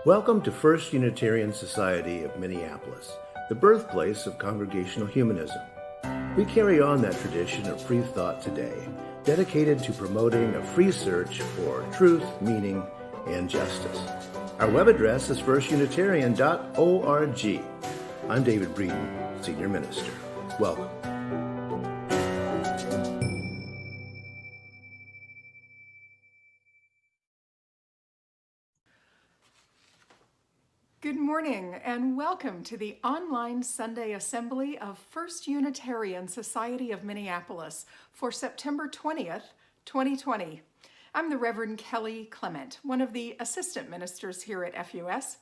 Welcome to First Unitarian Society of Minneapolis, the birthplace of Congregational Humanism. We carry on that tradition of free thought today, dedicated to promoting a free search for truth, meaning, and justice. Our web address is firstunitarian.org. I'm David Breeden, Senior Minister. Welcome. Good morning and welcome to the online Sunday Assembly of First Unitarian Society of Minneapolis for September 20th, 2020. I'm the Reverend Kelli Clement, one of the assistant ministers here at FUS.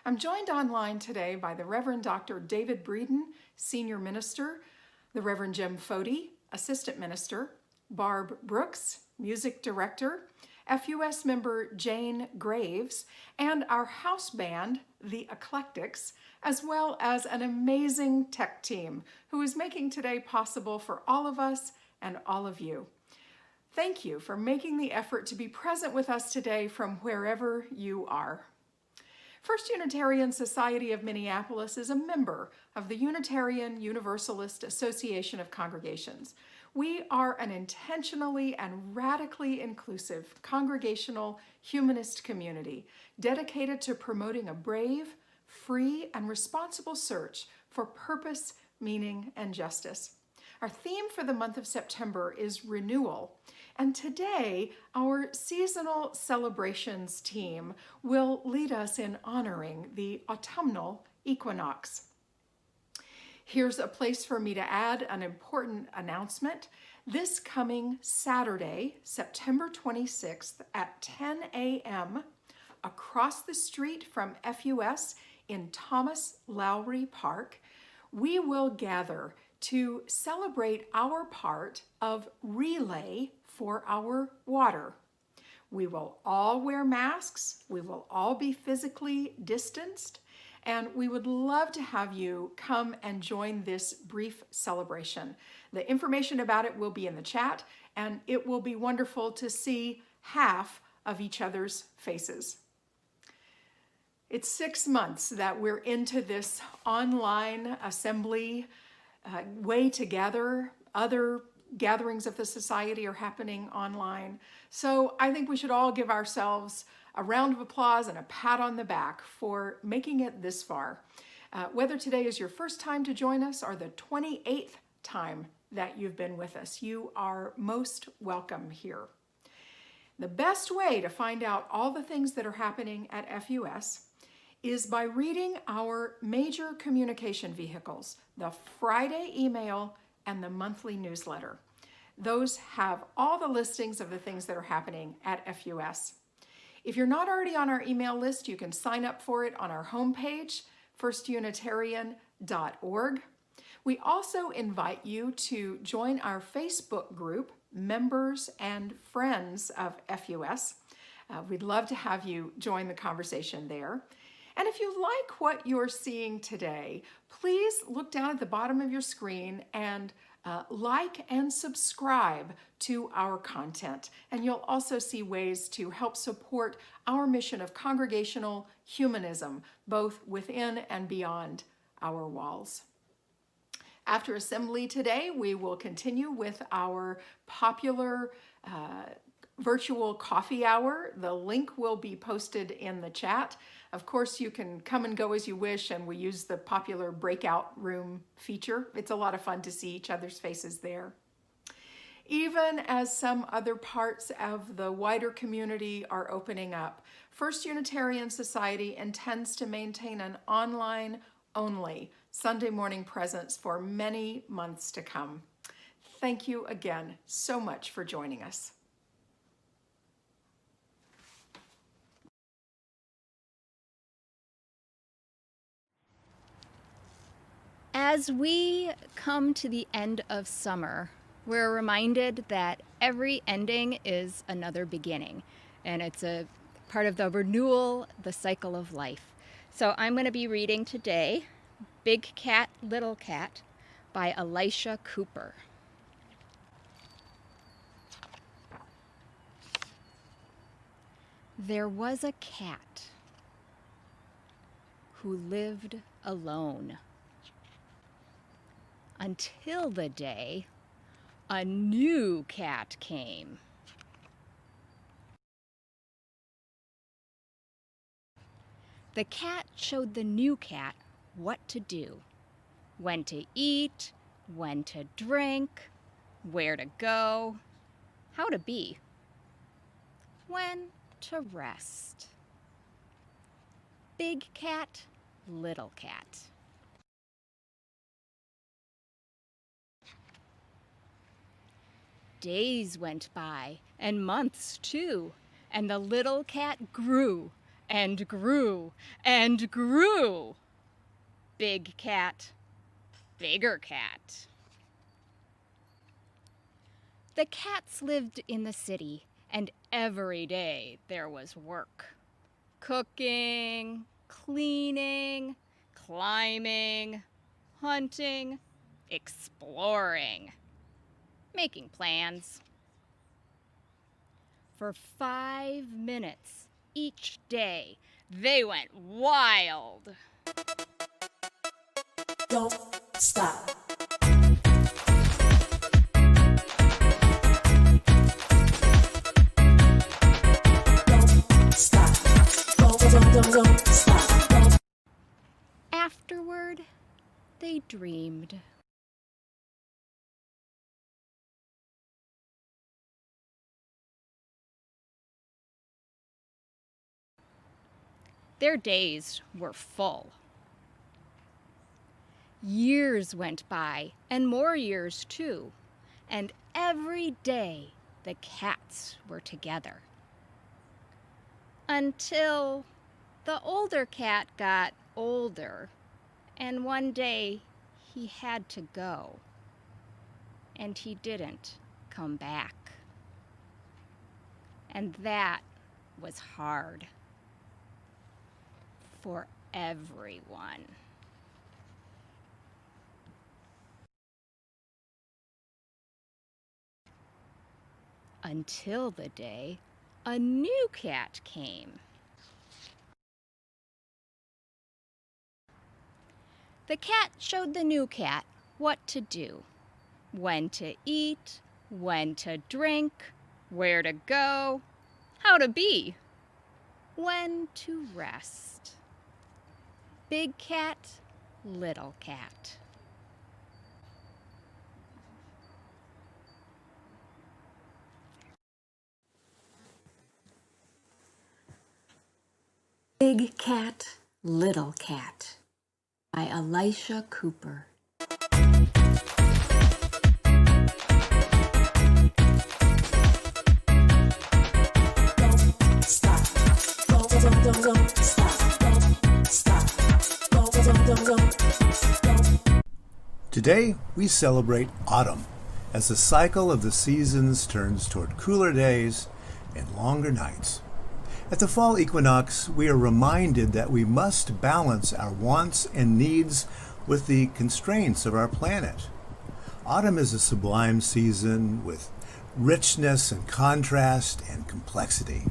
I'm joined online today by the Reverend Dr. David Breeden, Senior Minister, the Reverend Jim Foti, Assistant Minister, Barb Brooks, Music Director, FUS member Jane Graves, and our house band, the Eclectics, as well as an amazing tech team who is making today possible for all of us and all of you. Thank you for making the effort to be present with us today from wherever you are. First Unitarian Society of Minneapolis is a member of the Unitarian Universalist Association of Congregations. We are an intentionally and radically inclusive congregational humanist community dedicated to promoting a brave, free, and responsible search for purpose, meaning, and justice. Our theme for the month of September is renewal, and today our seasonal celebrations team will lead us in honoring the autumnal equinox. Here's a place for me to add an important announcement. This coming Saturday, September 26th at 10 a.m., across the street from FUS in Thomas Lowry Park, we will gather to celebrate our part of relay for our water. We will all wear masks, we will all be physically distanced, and we would love to have you come and join this brief celebration. The information about it will be in the chat, and it will be wonderful to see half of each other's faces. It's 6 months that we're into this online assembly way to gather. Other gatherings of the society are happening online. So I think we should all give ourselves a round of applause and a pat on the back for making it this far. Whether today is your first time to join us or the 28th time that you've been with us, you are most welcome here. The best way to find out all the things that are happening at FUS is by reading our major communication vehicles, the Friday email and the monthly newsletter. Those have all the listings of the things that are happening at FUS. If you're not already on our email list, you can sign up for it on our homepage, firstunitarian.org. We also invite you to join our Facebook group, Members and Friends of FUS. We'd love to have you join the conversation there. And if you like what you're seeing today, please look down at the bottom of your screen and like and subscribe to our content. And you'll also see ways to help support our mission of congregational humanism, both within and beyond our walls. After assembly today, we will continue with our popular virtual coffee hour. The link will be posted in the chat. Of course, you can come and go as you wish, and we use the popular breakout room feature. It's a lot of fun to see each other's faces there. Even as some other parts of the wider community are opening up, First Unitarian Society intends to maintain an online-only Sunday morning presence for many months to come. Thank you again so much for joining us. As we come to the end of summer, we're reminded that every ending is another beginning, and it's a part of the renewal, the cycle of life. So I'm going to be reading today Big Cat, Little Cat by Elisha Cooper. There was a cat who lived alone. Until the day a new cat came. The cat showed the new cat what to do, when to eat, when to drink, where to go, how to be, when to rest. Big cat, little cat. Days went by, and months too, and the little cat grew and grew and grew. Big cat, bigger cat. The cats lived in the city, and every day there was work. Cooking, cleaning, climbing, hunting, exploring, making plans. For 5 minutes each day, they went wild. Don't stop. Don't stop. Don't stop. Afterward, they dreamed. Their days were full. Years went by, and more years too, and every day the cats were together. Until the older cat got older, and one day he had to go, and he didn't come back. And that was hard for everyone. Until the day a new cat came. The cat showed the new cat what to do, when to eat, when to drink, where to go, how to be, when to rest. Big cat, little cat. Big Cat, Little Cat by Elisha Cooper. Don't stop. Don't stop. Don't stop. Don't. Today, we celebrate autumn as the cycle of the seasons turns toward cooler days and longer nights. At the fall equinox, we are reminded that we must balance our wants and needs with the constraints of our planet. Autumn is a sublime season with richness and contrast and complexity.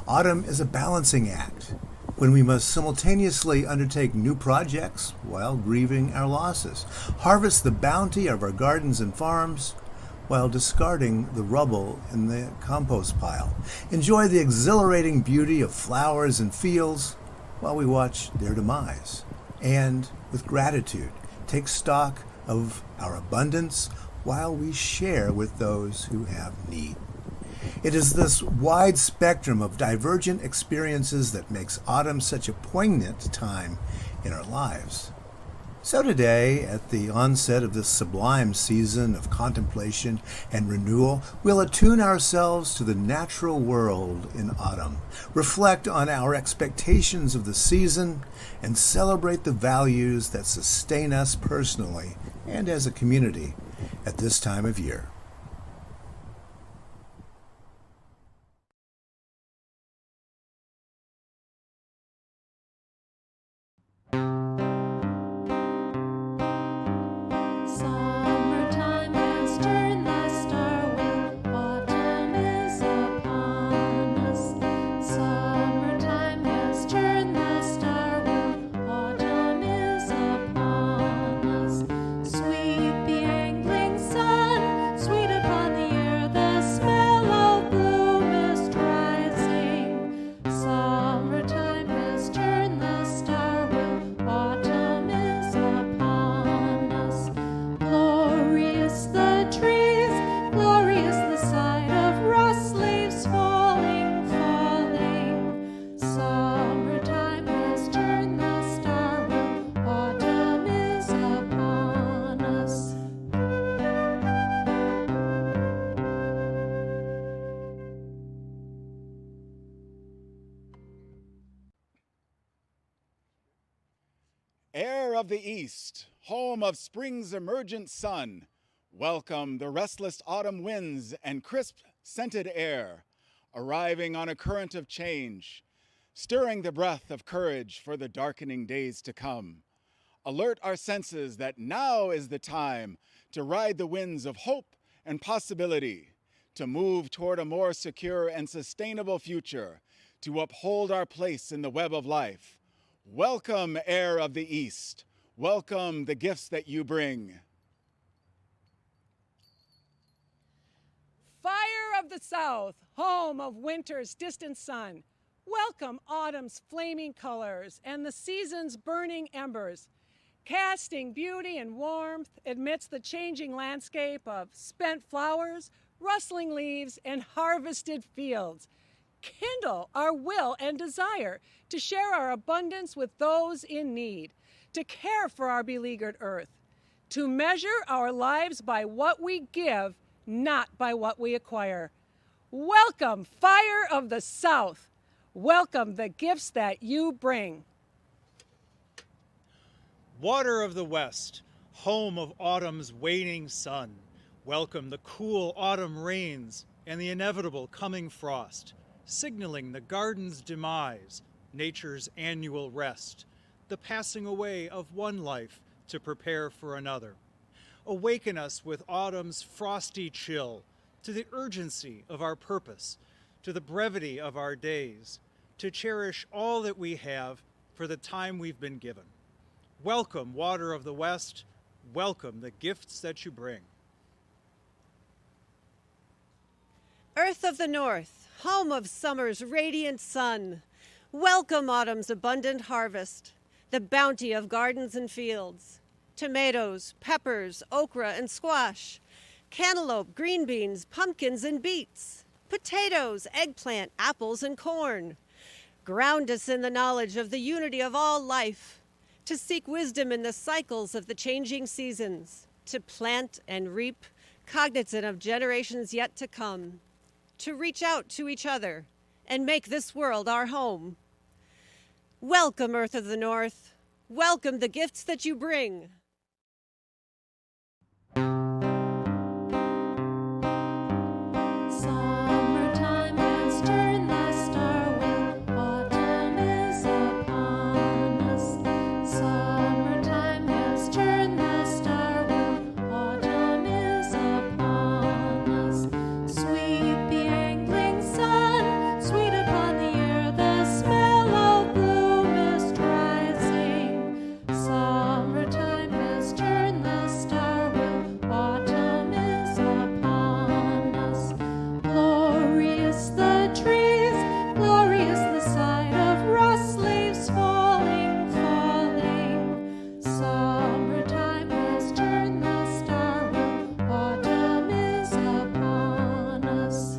Autumn is a balancing act when we must simultaneously undertake new projects while grieving our losses, harvest the bounty of our gardens and farms while discarding the rubble in the compost pile, enjoy the exhilarating beauty of flowers and fields while we watch their demise, and with gratitude take stock of our abundance while we share with those who have need. It is this wide spectrum of divergent experiences that makes autumn such a poignant time in our lives. So today, at the onset of this sublime season of contemplation and renewal, we'll attune ourselves to the natural world in autumn, reflect on our expectations of the season, and celebrate the values that sustain us personally and as a community at this time of year. Summertime has turned the star wheel. Autumn is upon us. Summertime has turned the star wheel. Glorious the sight of rust leaves falling, falling. Summertime has turned the star wheel. Autumn is upon us. Air of the East, home of spring's emergent sun, welcome the restless autumn winds and crisp, scented air, arriving on a current of change, stirring the breath of courage for the darkening days to come. Alert our senses that now is the time to ride the winds of hope and possibility, to move toward a more secure and sustainable future, to uphold our place in the web of life. Welcome, air of the East. Welcome the gifts that you bring. Fire of the South, home of winter's distant sun. Welcome autumn's flaming colors and the season's burning embers, casting beauty and warmth amidst the changing landscape of spent flowers, rustling leaves, and harvested fields. Kindle our will and desire to share our abundance with those in need, to care for our beleaguered earth, to measure our lives by what we give, not by what we acquire. Welcome, fire of the South. Welcome the gifts that you bring. Water of the West, home of autumn's waning sun. Welcome the cool autumn rains and the inevitable coming frost, signaling the garden's demise, nature's annual rest, the passing away of one life to prepare for another. Awaken us with autumn's frosty chill to the urgency of our purpose, to the brevity of our days, to cherish all that we have for the time we've been given. Welcome, water of the West. Welcome the gifts that you bring. Earth of the North, home of summer's radiant sun. Welcome autumn's abundant harvest, the bounty of gardens and fields. Tomatoes, peppers, okra, and squash. Cantaloupe, green beans, pumpkins, and beets. Potatoes, eggplant, apples, and corn. Ground us in the knowledge of the unity of all life, to seek wisdom in the cycles of the changing seasons, to plant and reap, cognizant of generations yet to come, to reach out to each other and make this world our home. Welcome, Earth of the North. Welcome the gifts that you bring. Summertime has turned the star wheel. Autumn is upon us. Summertime has turned the star wheel. Autumn is upon us. Sweet the angling sun, sweet upon the air, the smell of blue mist rising. Summertime has turned the star wheel. Autumn is upon us. Glorious the trees, glorious the sight of rust leaves falling, falling. Summertime has turned the star wheel. Autumn is upon us.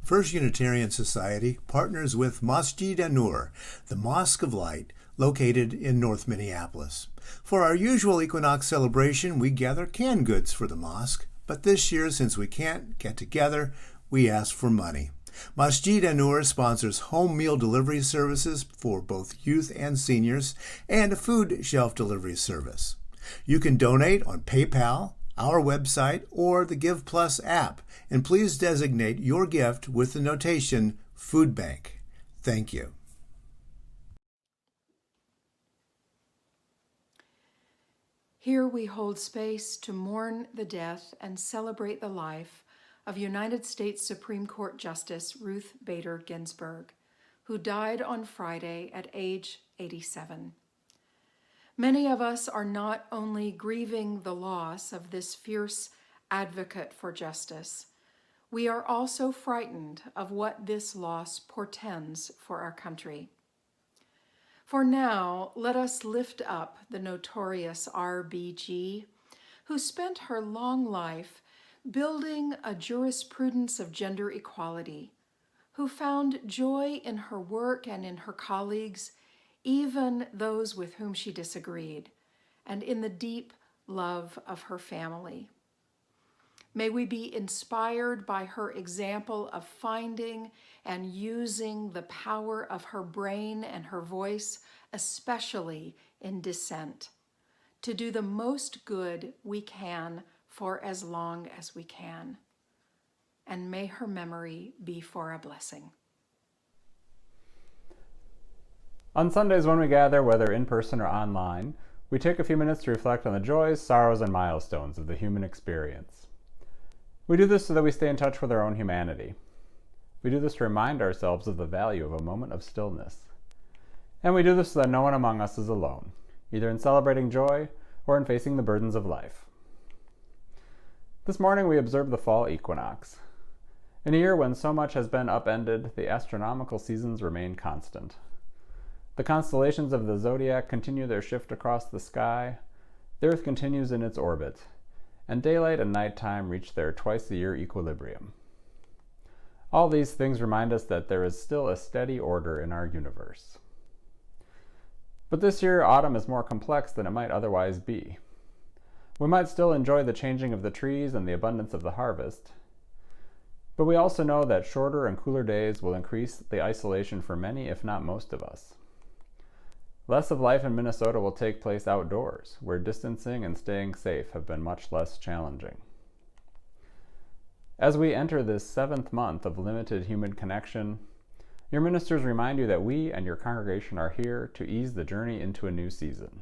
First Unitarian Society partners with Masjid An-Nur, the Mosque of Light, located in North Minneapolis. For our usual equinox celebration, we gather canned goods for the mosque, but this year, since we can't get together, we ask for money. Masjid An-Nur sponsors home meal delivery services for both youth and seniors, and a food shelf delivery service. You can donate on PayPal, our website, or the Give Plus app, and please designate your gift with the notation Food Bank. Thank you. Here we hold space to mourn the death and celebrate the life of United States Supreme Court Justice Ruth Bader Ginsburg, who died on Friday at age 87. Many of us are not only grieving the loss of this fierce advocate for justice, we are also frightened of what this loss portends for our country. For now, let us lift up the notorious RBG, who spent her long life building a jurisprudence of gender equality, who found joy in her work and in her colleagues, even those with whom she disagreed, and in the deep love of her family. May we be inspired by her example of finding and using the power of her brain and her voice, especially in dissent, to do the most good we can for as long as we can. And may her memory be for a blessing. On Sundays when we gather, whether in person or online, we take a few minutes to reflect on the joys, sorrows, and milestones of the human experience. We do this so that we stay in touch with our own humanity. We do this to remind ourselves of the value of a moment of stillness. And we do this so that no one among us is alone, either in celebrating joy or in facing the burdens of life. This morning we observed the fall equinox. In a year when so much has been upended, the astronomical seasons remain constant. The constellations of the zodiac continue their shift across the sky, the Earth continues in its orbit, and daylight and nighttime reach their twice-a-year equilibrium. All these things remind us that there is still a steady order in our universe. But this year, autumn is more complex than it might otherwise be. We might still enjoy the changing of the trees and the abundance of the harvest, but we also know that shorter and cooler days will increase the isolation for many, if not most of us. Less of life in Minnesota will take place outdoors, where distancing and staying safe have been much less challenging. As we enter this 7th month of limited human connection, your ministers remind you that we and your congregation are here to ease the journey into a new season.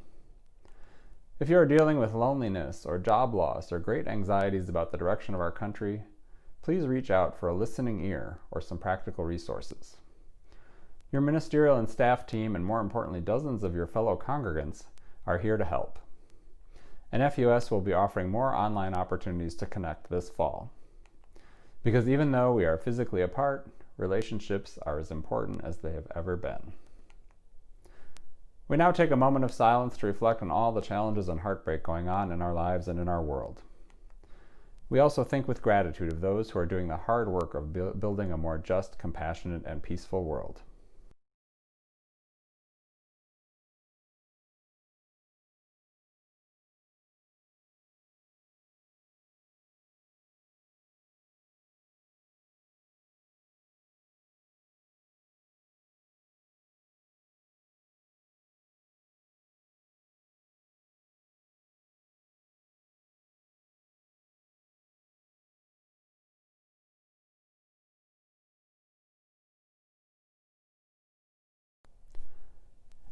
If you are dealing with loneliness or job loss or great anxieties about the direction of our country, please reach out for a listening ear or some practical resources. Your ministerial and staff team, and more importantly, dozens of your fellow congregants, are here to help. And FUS will be offering more online opportunities to connect this fall. Because even though we are physically apart, relationships are as important as they have ever been. We now take a moment of silence to reflect on all the challenges and heartbreak going on in our lives and in our world. We also think with gratitude of those who are doing the hard work of building a more just, compassionate, and peaceful world.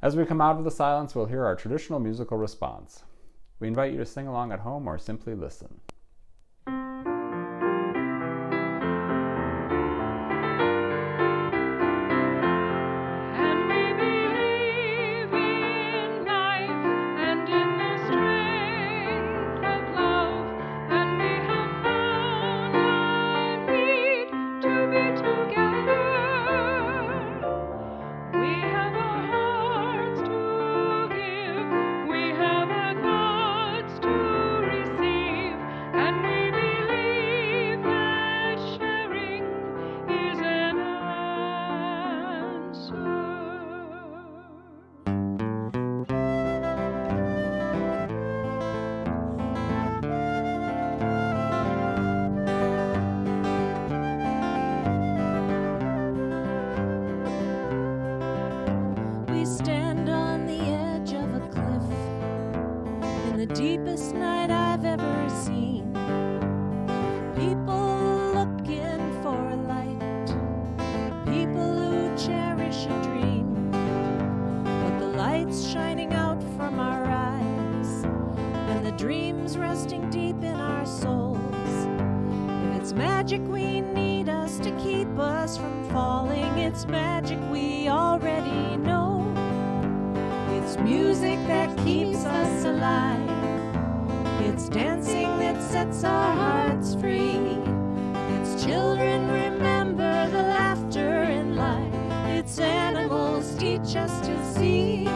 As we come out of the silence, we'll hear our traditional musical response. We invite you to sing along at home or simply listen. Stand on the edge of a cliff in the deepest night I've ever seen. People looking for a light, people who cherish a dream. But the light's shining out from our eyes, and the dream's resting deep in our souls. If it's magic we need us to keep us from falling, it's magic we already know. It's music that keeps us alive. It's dancing that sets our hearts free. It's children remember the laughter in life. It's animals teach us to see.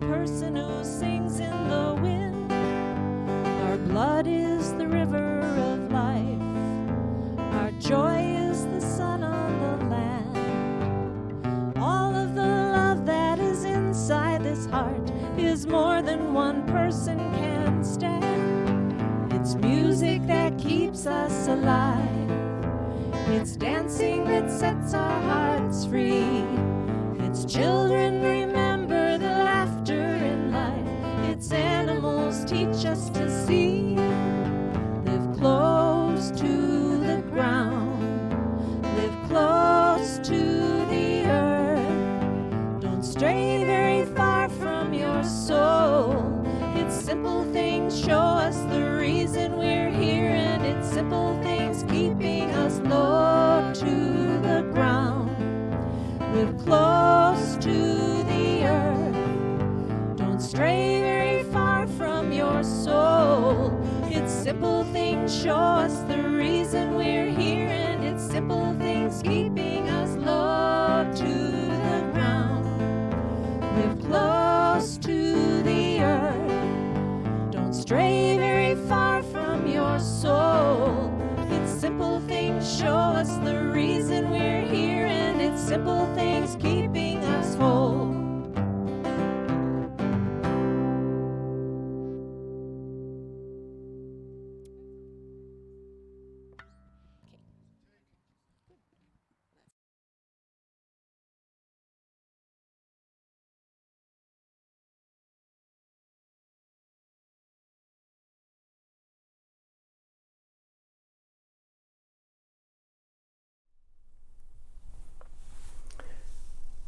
person who sings in the wind. Our blood is the river of life. Our joy is the sun on the land. All of the love that is inside this heart is more than one person can stand. It's music that keeps us alive. It's dancing that sets our hearts free. It's children remember the laughter in life. It's animals teach us to see. Live close to the ground. Live close to the earth. Don't stray very far from your soul. It's simple things show us the reason we're here, and it's simple things keeping us low to the ground. Live close to the earth. Don't stray very far from your soul. It's simple things show us the reason we're here, and it's simple things keeping us low to the ground. Live close to the earth. Don't stray very far from your soul. It's simple things show us the reason we're here, and it's simple things keeping us whole.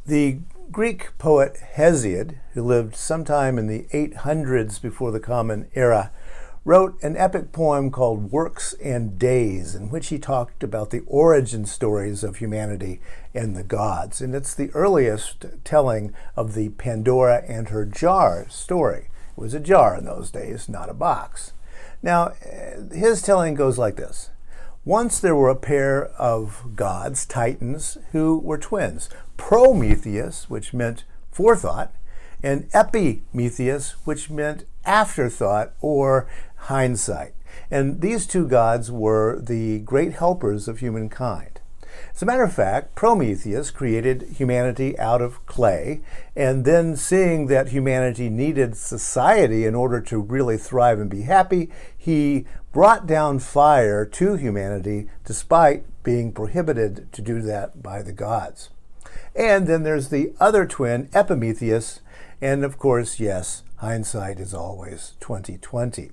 The Greek poet Hesiod, who lived sometime in the 800s before the Common Era, wrote an epic poem called Works and Days, in which he talked about the origin stories of humanity and the gods. And it's the earliest telling of the Pandora and her jar story. It was a jar in those days, not a box. Now, his telling goes like this. Once there were a pair of gods, titans, who were twins. Prometheus, which meant forethought, and Epimetheus, which meant afterthought or hindsight. And these two gods were the great helpers of humankind. As a matter of fact, Prometheus created humanity out of clay, and then seeing that humanity needed society in order to really thrive and be happy, he brought down fire to humanity despite being prohibited to do that by the gods. And then there's the other twin, Epimetheus, and of course, yes, hindsight is always 20/20.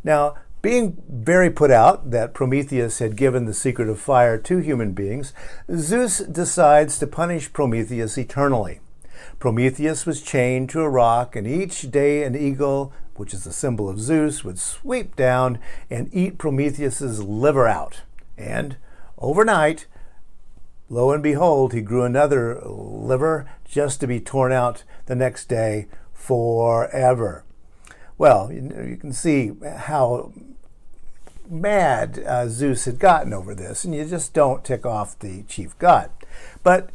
Now, being very put out that Prometheus had given the secret of fire to human beings, Zeus decides to punish Prometheus eternally. Prometheus was chained to a rock, and each day an eagle, which is the symbol of Zeus, would sweep down and eat Prometheus's liver out. And overnight, lo and behold, he grew another liver just to be torn out the next day forever. Well, you can see how mad Zeus had gotten over this, and you just don't tick off the chief god. But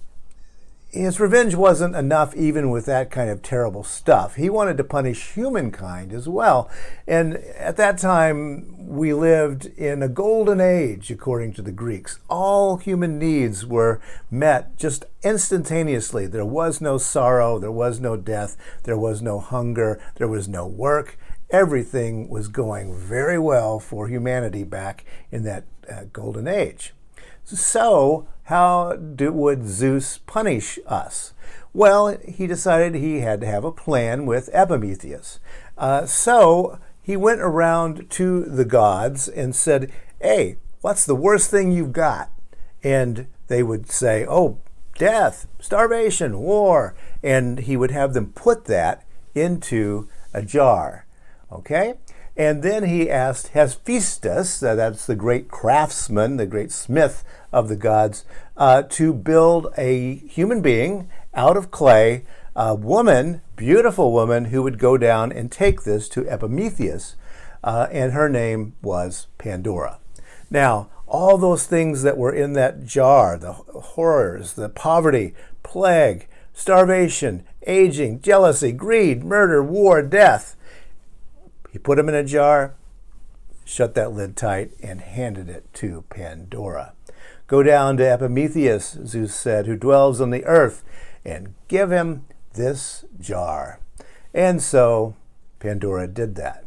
his revenge wasn't enough even with that kind of terrible stuff. He wanted to punish humankind as well. And at that time, we lived in a golden age, according to the Greeks. All human needs were met just instantaneously. There was no sorrow, there was no death, there was no hunger, there was no work. Everything was going very well for humanity back in that golden age. So, how would Zeus punish us? Well, he decided he had to have a plan with Epimetheus. So, he went around to the gods and said, hey, what's the worst thing you've got? And they would say, oh, death, starvation, war. And he would have them put that into a jar. Okay? And then he asked Hephaestus, that's the great craftsman, the great smith of the gods, to build a human being out of clay, a woman, beautiful woman, who would go down and take this to Epimetheus, and her name was Pandora. Now, all those things that were in that jar, the horrors, the poverty, plague, starvation, aging, jealousy, greed, murder, war, death. He put them in a jar, shut that lid tight, and handed it to Pandora. Go down to Epimetheus, Zeus said, who dwells on the earth, and give him this jar. And so Pandora did that.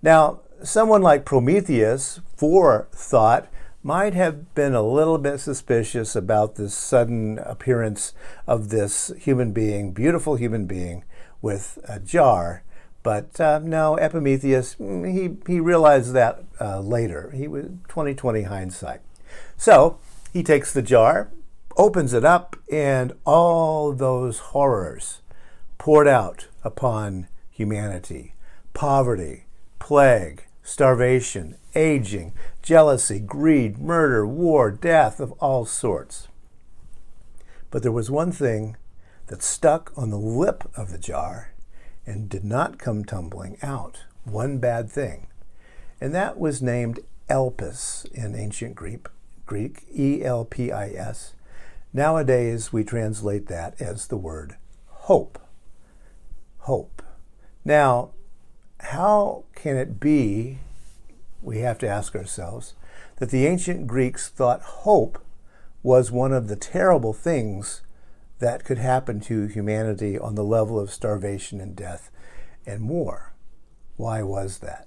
Now, someone like Prometheus, forethought, might have been a little bit suspicious about this sudden appearance of this human being, beautiful human being, with a jar. But no, Epimetheus, he realized that later. He was 20/20 hindsight. So he takes the jar, opens it up, and all those horrors poured out upon humanity. Poverty, plague, starvation, aging, jealousy, greed, murder, war, death of all sorts. But there was one thing that stuck on the lip of the jar and did not come tumbling out. One bad thing. And that was named Elpis in ancient Greek, E-L-P-I-S. Nowadays, we translate that as the word hope. Hope. Now, how can it be, we have to ask ourselves, that the ancient Greeks thought hope was one of the terrible things that could happen to humanity on the level of starvation and death and war? Why was that?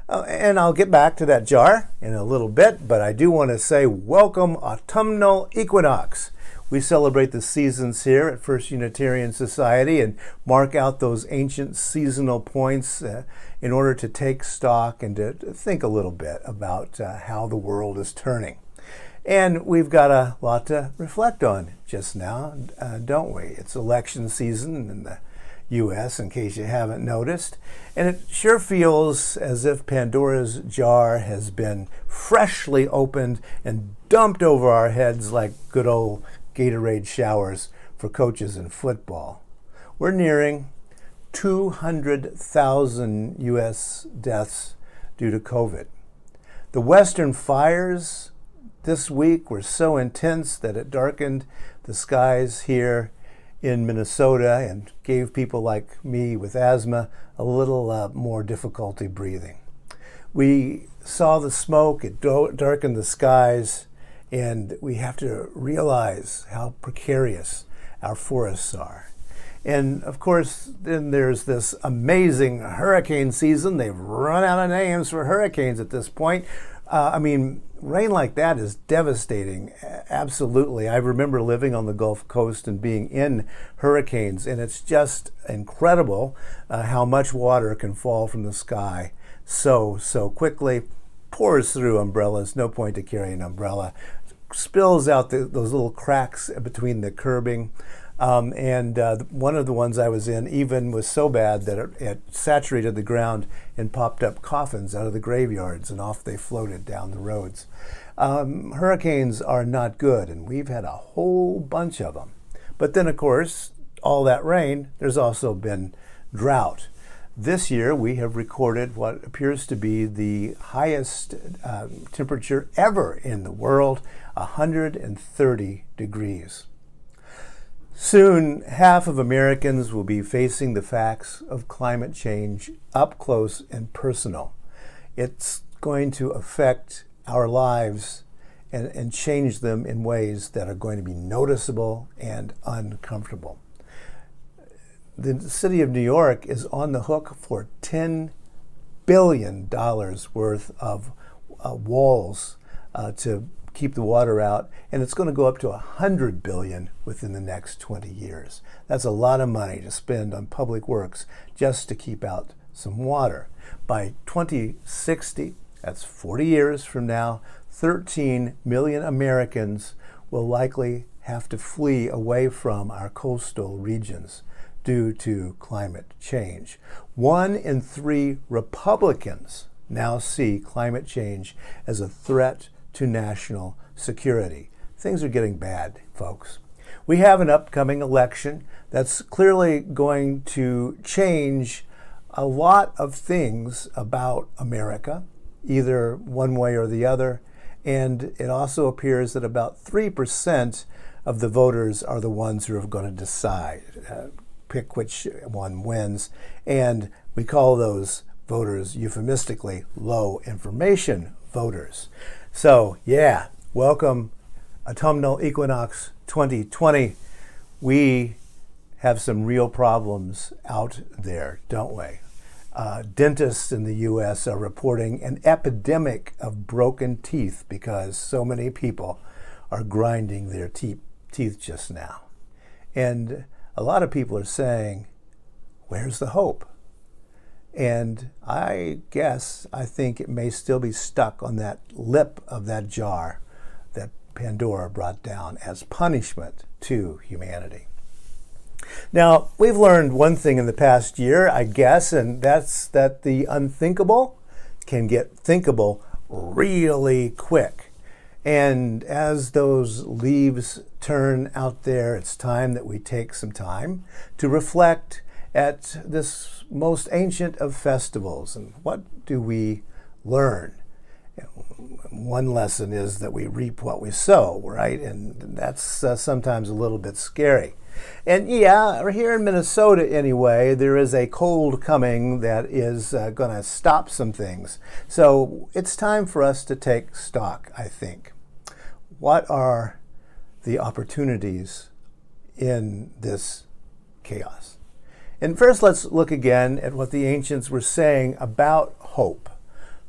And I'll get back to that jar in a little bit, but I do want to say welcome autumnal equinox. We celebrate the seasons here at First Unitarian Society and mark out those ancient seasonal points in order to take stock and to think a little bit about how the world is turning. And we've got a lot to reflect on just now, don't we? It's election season in the U.S., in case you haven't noticed. And it sure feels as if Pandora's jar has been freshly opened and dumped over our heads like good old Gatorade showers for coaches in football. We're nearing 200,000 U.S. deaths due to COVID. The Western fires this week were so intense that it darkened the skies here in Minnesota and gave people like me with asthma a little more difficulty breathing. We saw the smoke, it darkened the skies, and we have to realize how precarious our forests are. And of course, then there's this amazing hurricane season. They've run out of names for hurricanes at this point. Rain like that is devastating, absolutely. I remember living on the Gulf Coast and being in hurricanes, and it's just incredible how much water can fall from the sky so quickly. Pours through umbrellas, no point to carry an umbrella. Spills out those little cracks between the curbing. One of the ones I was in even was so bad that it saturated the ground and popped up coffins out of the graveyards, and off they floated down the roads. Hurricanes are not good, and we've had a whole bunch of them. But then, of course, all that rain, there's also been drought. This year, we have recorded what appears to be the highest temperature ever in the world, 130 degrees. Soon, half of Americans will be facing the facts of climate change up close and personal. It's going to affect our lives and change them in ways that are going to be noticeable and uncomfortable. The city of New York is on the hook for $10 billion worth of walls to keep the water out, and it's going to go up to $100 billion within the next 20 years. That's a lot of money to spend on public works just to keep out some water. By 2060, that's 40 years from now, 13 million Americans will likely have to flee away from our coastal regions due to climate change. 1 in 3 Republicans now see climate change as a threat to national security. Things are getting bad, folks. We have an upcoming election that's clearly going to change a lot of things about America, either one way or the other. And it also appears that about 3% of the voters are the ones who are going to decide, pick which one wins. And we call those voters euphemistically low information voters. So yeah, welcome autumnal equinox 2020. We have some real problems out there, don't we? Dentists in the U.S. are reporting an epidemic of broken teeth because so many people are grinding their teeth just now. And a lot of people are saying, where's the hope? And I think it may still be stuck on that lip of that jar that Pandora brought down as punishment to humanity. Now, we've learned one thing in the past year, I guess, and that's that the unthinkable can get thinkable really quick. And as those leaves turn out there, it's time that we take some time to reflect at this most ancient of festivals. And what do we learn? One lesson is that we reap what we sow, right? And that's sometimes a little bit scary. And yeah, here in Minnesota anyway, there is a cold coming that is going to stop some things. So it's time for us to take stock, I think. What are the opportunities in this chaos? And first, let's look again at what the ancients were saying about hope.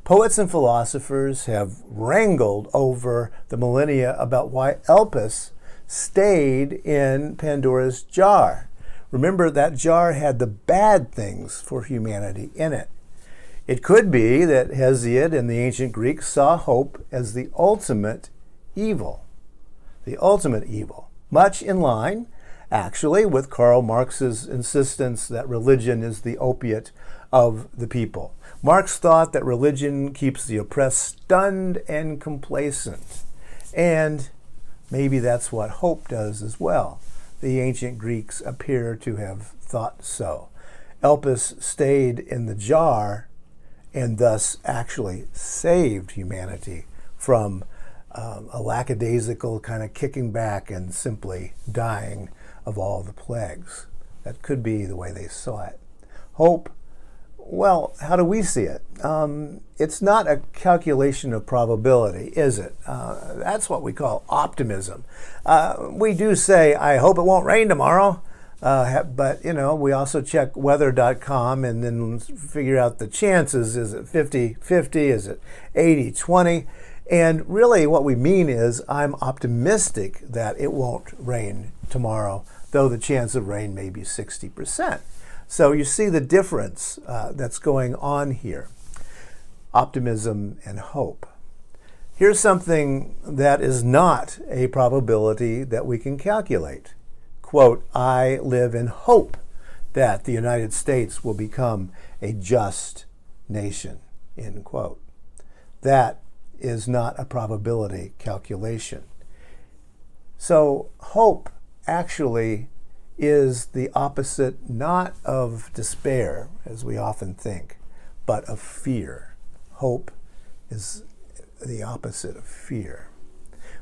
Poets and philosophers have wrangled over the millennia about why Elpis stayed in Pandora's jar. Remember, that jar had the bad things for humanity in it. It could be that Hesiod and the ancient Greeks saw hope as the ultimate evil. The ultimate evil. Much in line, actually, with Karl Marx's insistence that religion is the opiate of the people. Marx thought that religion keeps the oppressed stunned and complacent. And maybe that's what hope does as well. The ancient Greeks appear to have thought so. Elpis stayed in the jar and thus actually saved humanity from a lackadaisical kind of kicking back and simply dying of all the plagues. That could be the way they saw it. Hope, well, how do we see it? It's not a calculation of probability, is it? That's what we call optimism. We do say, I hope it won't rain tomorrow, but we also check weather.com and then figure out the chances. Is it 50-50? Is it 80-20? And really what we mean is I'm optimistic that it won't rain tomorrow, though the chance of rain may be 60%. So you see the difference that's going on here. Optimism and hope. Here's something that is not a probability that we can calculate. Quote, I live in hope that the United States will become a just nation, end quote. That is not a probability calculation. So hope actually is the opposite not of despair, as we often think, but of fear. Hope is the opposite of fear.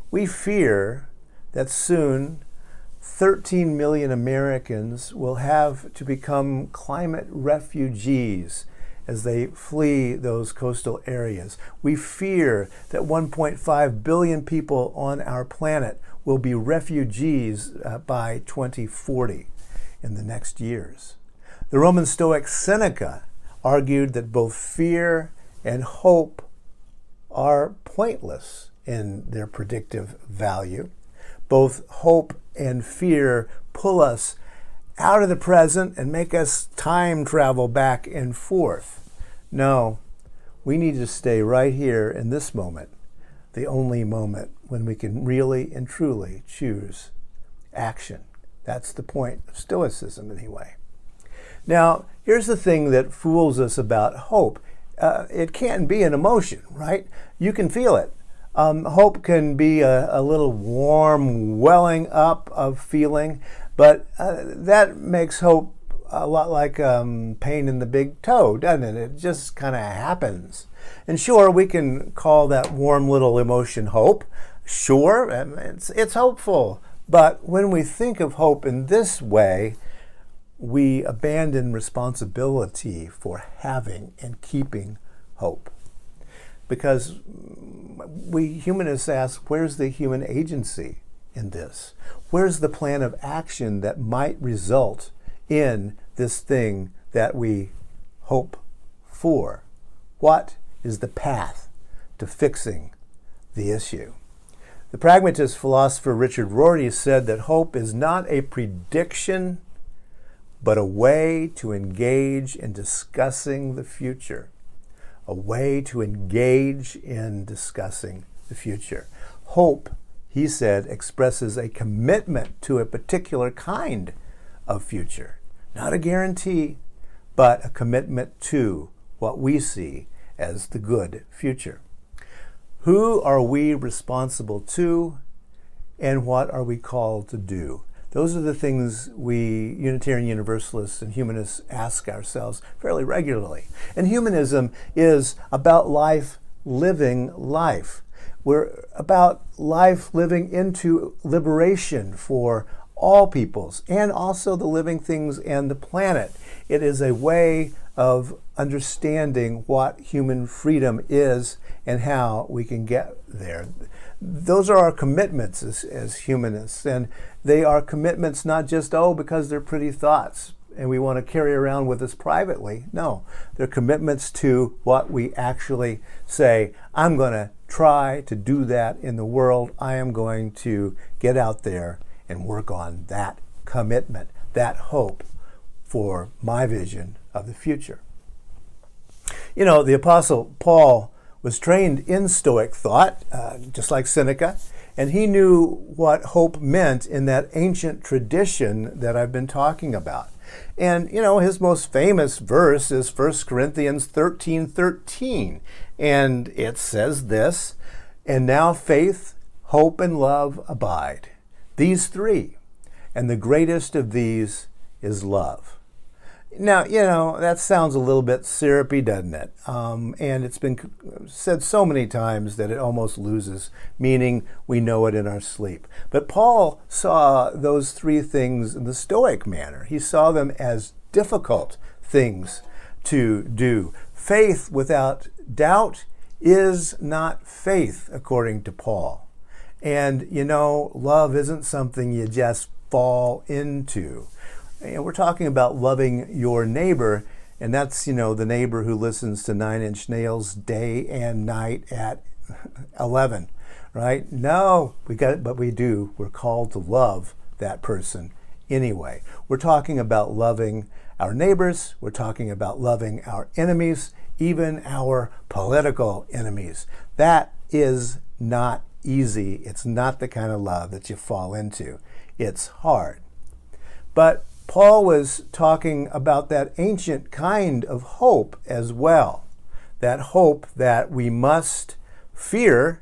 We fear that soon 13 million Americans will have to become climate refugees as they flee those coastal areas. We fear that 1.5 billion people on our planet will be refugees by 2040 in the next years. The Roman Stoic Seneca argued that both fear and hope are pointless in their predictive value. Both hope and fear pull us out of the present and make us time travel back and forth. No, we need to stay right here in this moment, the only moment when we can really and truly choose action. That's the point of Stoicism anyway. Now, here's the thing that fools us about hope. It can't be an emotion, right? You can feel it. Hope can be a little warm welling up of feeling, but that makes hope a lot like pain in the big toe, doesn't it? It just kind of happens. And sure, we can call that warm little emotion hope. Sure, it's hopeful, But when we think of hope in this way, we abandon responsibility for having and keeping hope. Because we humanists ask, where's the human agency in this? Where's the plan of action that might result in this thing that we hope for? What is the path to fixing the issue? The pragmatist philosopher Richard Rorty said that hope is not a prediction, but a way to engage in discussing the future. A way to engage in discussing the future. Hope, he said, expresses a commitment to a particular kind of future. Not a guarantee, but a commitment to what we see as the good future. Who are we responsible to, and what are we called to do? Those are the things we Unitarian Universalists and humanists ask ourselves fairly regularly. And humanism is about life living life. We're about life living into liberation for all peoples and also the living things and the planet. It is a way of understanding what human freedom is and how we can get there. Those are our commitments as humanists, and they are commitments not just, because they're pretty thoughts and we want to carry around with us privately. No, they're commitments to what we actually say, I'm going to try to do that in the world. I am going to get out there and work on that commitment, that hope for my vision of the future. You know, the Apostle Paul was trained in Stoic thought, just like Seneca, and he knew what hope meant in that ancient tradition that I've been talking about. And, his most famous verse is 1 Corinthians 13:13, and it says this, and now faith, hope, and love abide, these three, and the greatest of these is love. Now, that sounds a little bit syrupy, doesn't it? And it's been said so many times that it almost loses meaning. We know it in our sleep. But Paul saw those three things in the Stoic manner. He saw them as difficult things to do. Faith without doubt is not faith, according to Paul. And, love isn't something you just fall into. And we're talking about loving your neighbor, and that's, the neighbor who listens to Nine Inch Nails day and night at 11, right? No, but we do. We're called to love that person anyway. We're talking about loving our neighbors. We're talking about loving our enemies, even our political enemies. That is not easy. It's not the kind of love that you fall into. It's hard. But Paul was talking about that ancient kind of hope as well. That hope that we must fear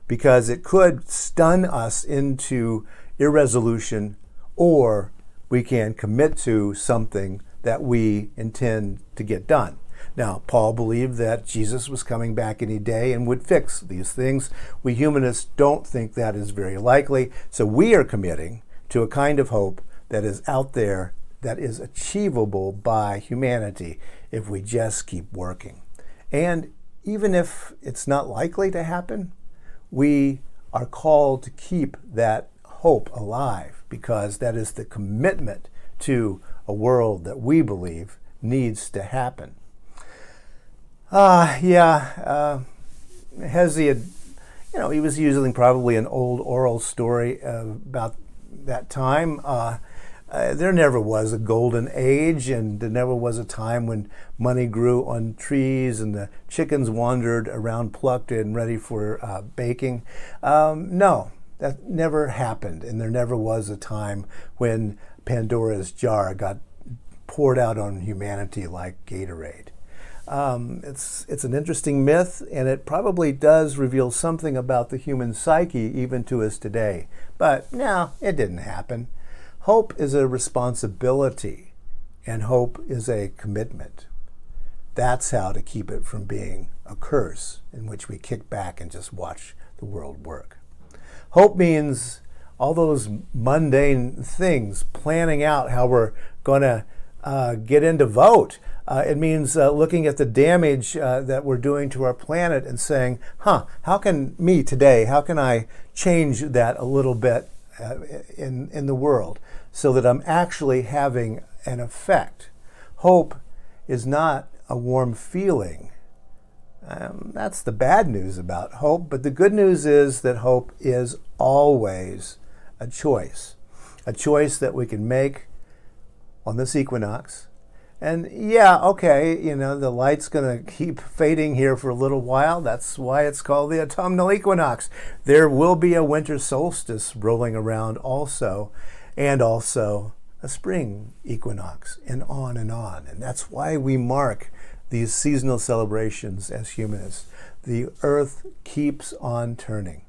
because it could stun us into irresolution, or we can commit to something that we intend to get done. Now, Paul believed that Jesus was coming back any day and would fix these things. We humanists don't think that is very likely, so we are committing to a kind of hope that is out there, that is achievable by humanity if we just keep working. And even if it's not likely to happen, we are called to keep that hope alive, because that is the commitment to a world that we believe needs to happen. Hesiod, he was using probably an old oral story about that time. There never was a golden age, and there never was a time when money grew on trees and the chickens wandered around plucked and ready for baking. No, that never happened, and there never was a time when Pandora's jar got poured out on humanity like Gatorade. It's an interesting myth, and it probably does reveal something about the human psyche even to us today. But no, it didn't happen. Hope is a responsibility, and hope is a commitment. That's how to keep it from being a curse in which we kick back and just watch the world work. Hope means all those mundane things, planning out how we're going to get in to vote. It means looking at the damage that we're doing to our planet and saying, how can me today, how can I change that a little bit in the world so that I'm actually having an effect? Hope is not a warm feeling. That's the bad news about hope, but the good news is that hope is always a choice that we can make on this equinox. And yeah, okay, the light's going to keep fading here for a little while. That's why it's called the autumnal equinox. There will be a winter solstice rolling around also, and also a spring equinox, and on and on. And that's why we mark these seasonal celebrations as humanists. The earth keeps on turning.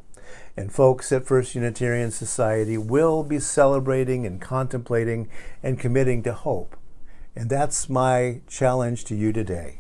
And folks at First Unitarian Society will be celebrating and contemplating and committing to hope. And that's my challenge to you today.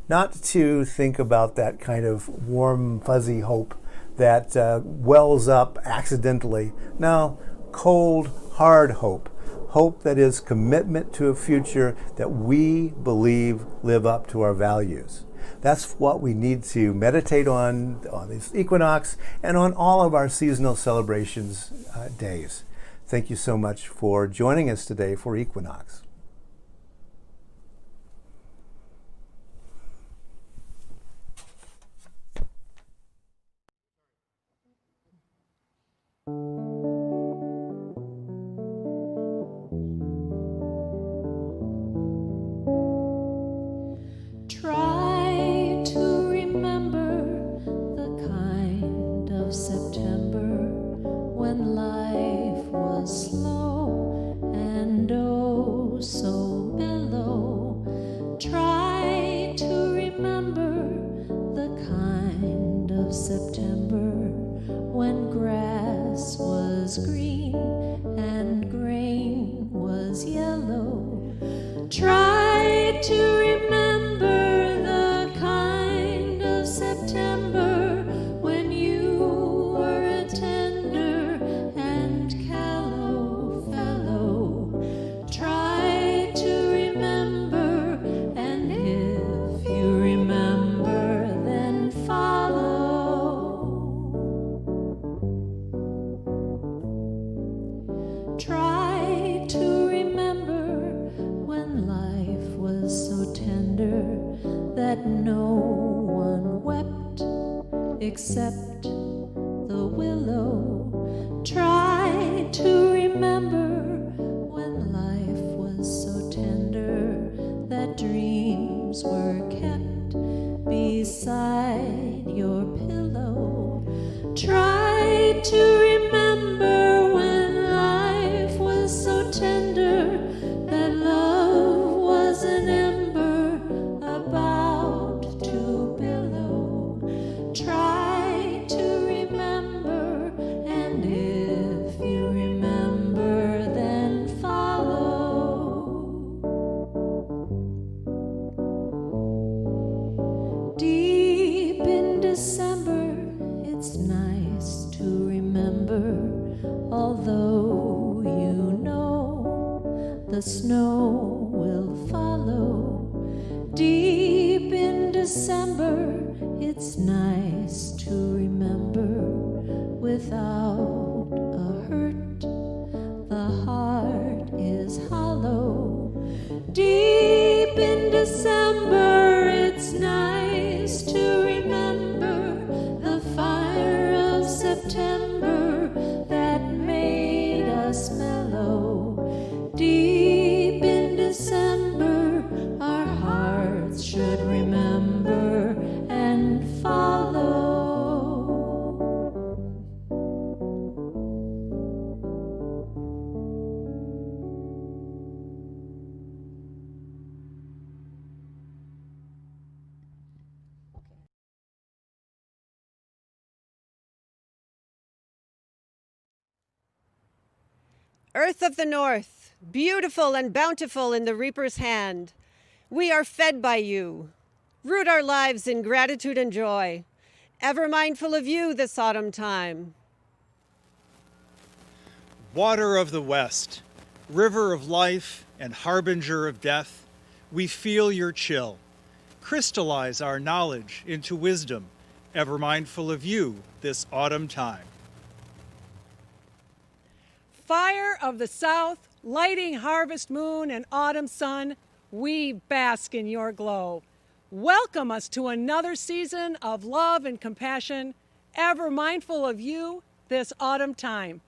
Not to think about that kind of warm, fuzzy hope that wells up accidentally. No, cold, hard hope. Hope that is commitment to a future that we believe live up to our values. That's what we need to meditate on this equinox and on all of our seasonal celebrations days. Thank you so much for joining us today for Equinox. Try to remember the kind of September when life was slow and oh so mellow. Try to remember the kind of September when grass was green and grain was yellow. Try to remember the kind of September when you were a tender and callow fellow. Try to remember, and if you remember, then follow. Try to remember when life was so tender that no one wept except the willow. Try to remember when life was so tender that dreams were kept beside your pillow. Try to remember when life was so tender that love was an ember about to billow. Try to remember, and if you remember, then follow. Deep in December, it's nice to remember, although you know the snow will follow. Deep in December, it's nice to remember without a hurt. The heart is hollow. Deep in December, it's nice to remember the fire of September that made us mellow. Deep in December, our hearts should remember and follow. Earth of the North, beautiful and bountiful in the reaper's hand, we are fed by you. Root our lives in gratitude and joy, ever mindful of you this autumn time. Water of the West, river of life and harbinger of death, we feel your chill. Crystallize our knowledge into wisdom, ever mindful of you this autumn time. Fire of the South, lighting harvest moon and autumn sun, we bask in your glow. Welcome us to another season of love and compassion, ever mindful of you this autumn time.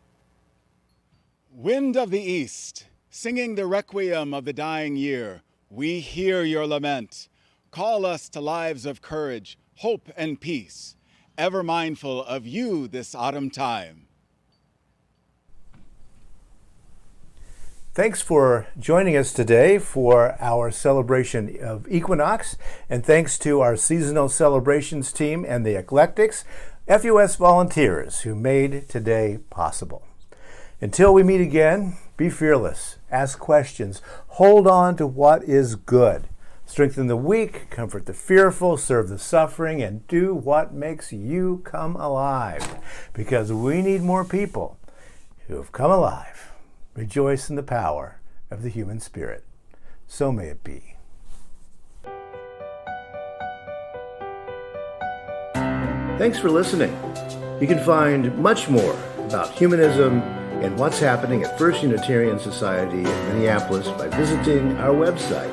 Wind of the East, singing the requiem of the dying year, we hear your lament. Call us to lives of courage, hope, and peace, ever mindful of you this autumn time. Thanks for joining us today for our celebration of equinox, and thanks to our seasonal celebrations team and the Eclectics, FUS volunteers who made today possible. Until we meet again, be fearless, ask questions, hold on to what is good, strengthen the weak, comfort the fearful, serve the suffering, and do what makes you come alive, because we need more people who have come alive. Rejoice in the power of the human spirit. So may it be. Thanks for listening. You can find much more about humanism and what's happening at First Unitarian Society in Minneapolis by visiting our website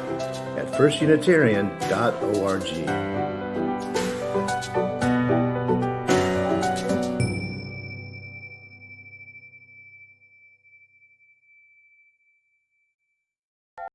at firstunitarian.org.